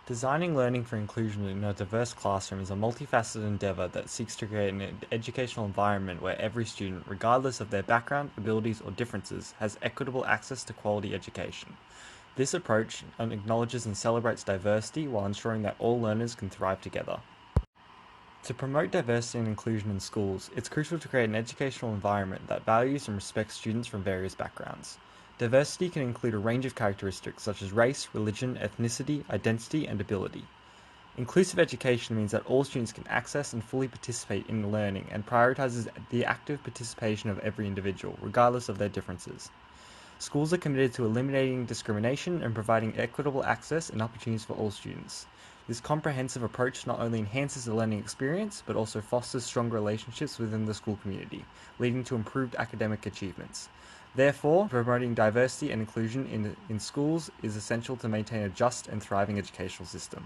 Designing learning for inclusion in a diverse classroom is a multifaceted endeavor that seeks to create an educational environment where every student, regardless of their background, abilities, or differences, has equitable access to quality education. This approach acknowledges and celebrates diversity while ensuring that all learners can thrive together. To promote diversity and inclusion in schools, it's crucial to create an educational environment that values and respects students from various backgrounds. Diversity can include a range of characteristics such as race, religion, ethnicity, identity, and ability. Inclusive education means that all students can access and fully participate in learning and prioritizes the active participation of every individual, regardless of their differences. Schools are committed to eliminating discrimination and providing equitable access and opportunities for all students. This comprehensive approach not only enhances the learning experience, but also fosters strong relationships within the school community, leading to improved academic achievements. Therefore, promoting diversity and inclusion in schools is essential to maintain a just and thriving educational system.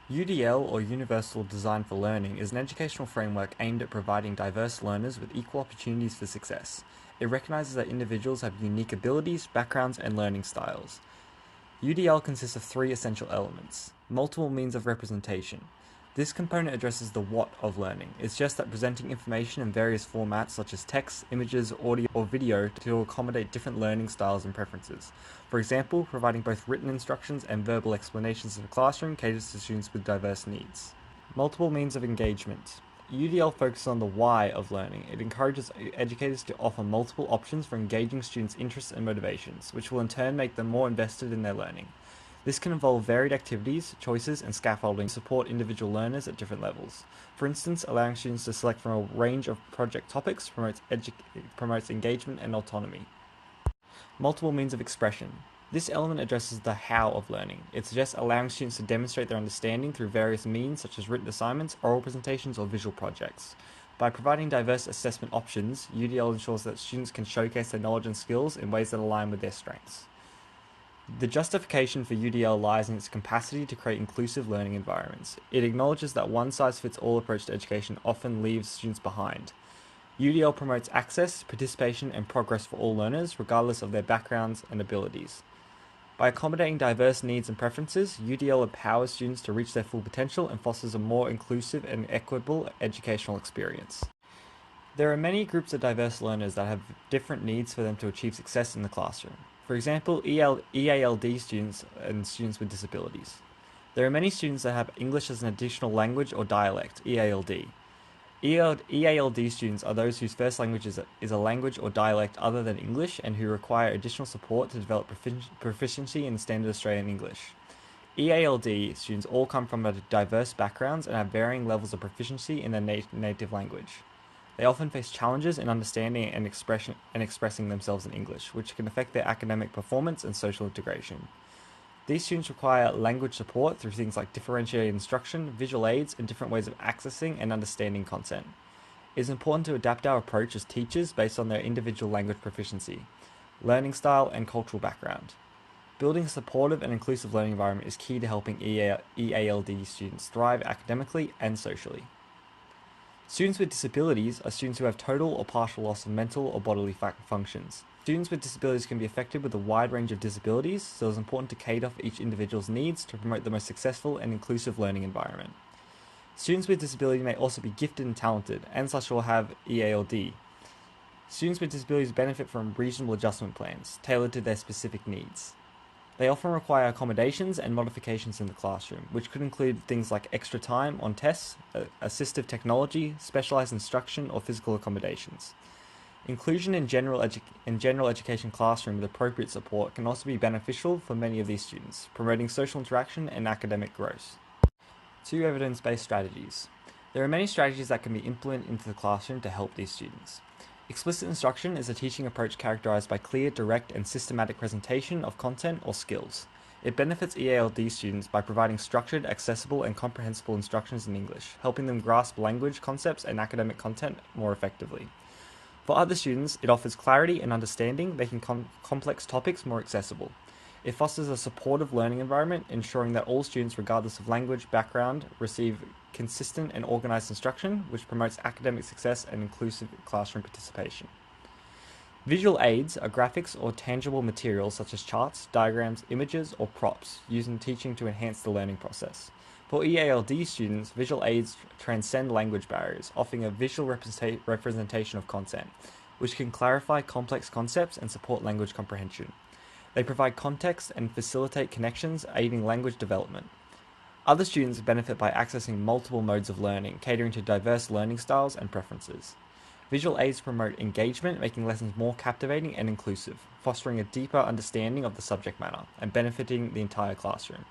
UDL, or Universal Design for Learning, is an educational framework aimed at providing diverse learners with equal opportunities for success. It recognizes that individuals have unique abilities, backgrounds, and learning styles. UDL consists of three essential elements: multiple means of representation. This component addresses the what of learning. It's just that presenting information in various formats such as text, images, audio, or video to accommodate different learning styles and preferences. For example, providing both written instructions and verbal explanations in the classroom caters to students with diverse needs. Multiple means of engagement. UDL focuses on the why of learning. It encourages educators to offer multiple options for engaging students' interests and motivations, which will in turn make them more invested in their learning. This can involve varied activities, choices, and scaffolding to support individual learners at different levels. For instance, allowing students to select from a range of project topics promotes engagement and autonomy. Multiple means of expression. This element addresses the how of learning. It suggests allowing students to demonstrate their understanding through various means such as written assignments, oral presentations, or visual projects. By providing diverse assessment options, UDL ensures that students can showcase their knowledge and skills in ways that align with their strengths. The justification for UDL lies in its capacity to create inclusive learning environments. It acknowledges that one-size-fits-all approach to education often leaves students behind. UDL promotes access, participation, and progress for all learners, regardless of their backgrounds and abilities. By accommodating diverse needs and preferences, UDL empowers students to reach their full potential and fosters a more inclusive and equitable educational experience. There are many groups of diverse learners that have different needs for them to achieve success in the classroom. For example, EALD students and students with disabilities. There are many students that have English as an additional language or dialect, EALD. EALD students are those whose first language is a language or dialect other than English and who require additional support to develop proficiency in standard Australian English. EALD students all come from diverse backgrounds and have varying levels of proficiency in their native language. They often face challenges in understanding and expressing themselves in English, which can affect their academic performance and social integration. These students require language support through things like differentiated instruction, visual aids, and different ways of accessing and understanding content. It is important to adapt our approach as teachers based on their individual language proficiency, learning style, and cultural background. Building a supportive and inclusive learning environment is key to helping EALD students thrive academically and socially. Students with disabilities are students who have total or partial loss of mental or bodily functions. Students with disabilities can be affected with a wide range of disabilities, so it's important to cater for each individual's needs to promote the most successful and inclusive learning environment. Students with disability may also be gifted and talented, and such will have EALD. Students with disabilities benefit from reasonable adjustment plans, tailored to their specific needs. They often require accommodations and modifications in the classroom, which could include things like extra time on tests, assistive technology, specialized instruction, or physical accommodations. Inclusion in general education classroom with appropriate support can also be beneficial for many of these students, promoting social interaction and academic growth. 2 evidence-based strategies. There are many strategies that can be implemented into the classroom to help these students. Explicit instruction is a teaching approach characterized by clear, direct, and systematic presentation of content or skills. It benefits EALD students by providing structured, accessible, and comprehensible instructions in English, helping them grasp language concepts and academic content more effectively. For other students, it offers clarity and understanding, making complex topics more accessible. It fosters a supportive learning environment, ensuring that all students, regardless of language background, receive consistent and organized instruction, which promotes academic success and inclusive classroom participation. Visual aids are graphics or tangible materials such as charts, diagrams, images, or props used in teaching to enhance the learning process. For EALD students, visual aids transcend language barriers, offering a visual representation of content, which can clarify complex concepts and support language comprehension. They provide context and facilitate connections, aiding language development. Other students benefit by accessing multiple modes of learning, catering to diverse learning styles and preferences. Visual aids promote engagement, making lessons more captivating and inclusive, fostering a deeper understanding of the subject matter and benefiting the entire classroom.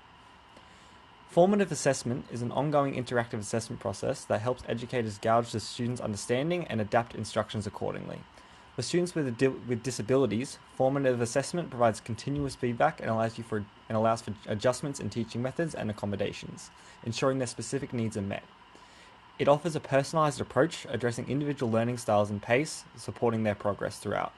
Formative assessment is an ongoing interactive assessment process that helps educators gauge the students' understanding and adapt instructions accordingly. For students with disabilities, formative assessment provides continuous feedback and allows for adjustments in teaching methods and accommodations, ensuring their specific needs are met. It offers a personalized approach, addressing individual learning styles and pace, supporting their progress throughout.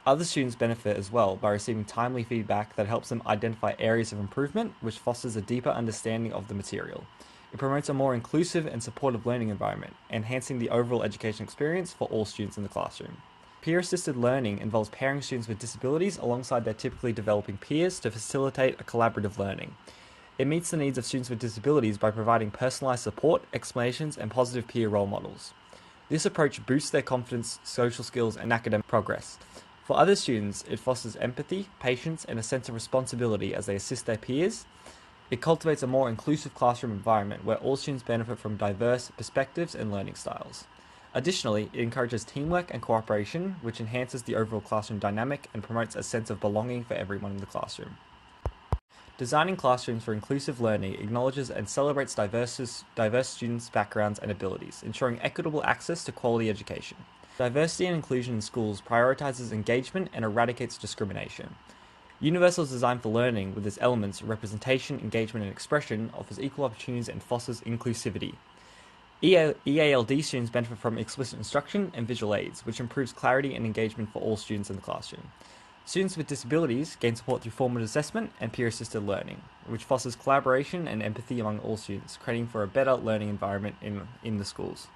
Other students benefit as well by receiving timely feedback that helps them identify areas of improvement, which fosters a deeper understanding of the material. It promotes a more inclusive and supportive learning environment, enhancing the overall education experience for all students in the classroom. Peer-assisted learning involves pairing students with disabilities alongside their typically developing peers to facilitate a collaborative learning. It meets the needs of students with disabilities by providing personalized support, explanations, and positive peer role models. This approach boosts their confidence, social skills, and academic progress. For other students, it fosters empathy, patience, and a sense of responsibility as they assist their peers. It cultivates a more inclusive classroom environment where all students benefit from diverse perspectives and learning styles. Additionally, it encourages teamwork and cooperation, which enhances the overall classroom dynamic and promotes a sense of belonging for everyone in the classroom. Designing classrooms for inclusive learning acknowledges and celebrates diverse students' backgrounds and abilities, ensuring equitable access to quality education. Diversity and inclusion in schools prioritizes engagement and eradicates discrimination. Universal Design for Learning, with its elements representation, engagement, and expression, offers equal opportunities and fosters inclusivity. EALD students benefit from explicit instruction and visual aids, which improves clarity and engagement for all students in the classroom. Students with disabilities gain support through formative assessment and peer-assisted learning, which fosters collaboration and empathy among all students, creating for a better learning environment in the schools.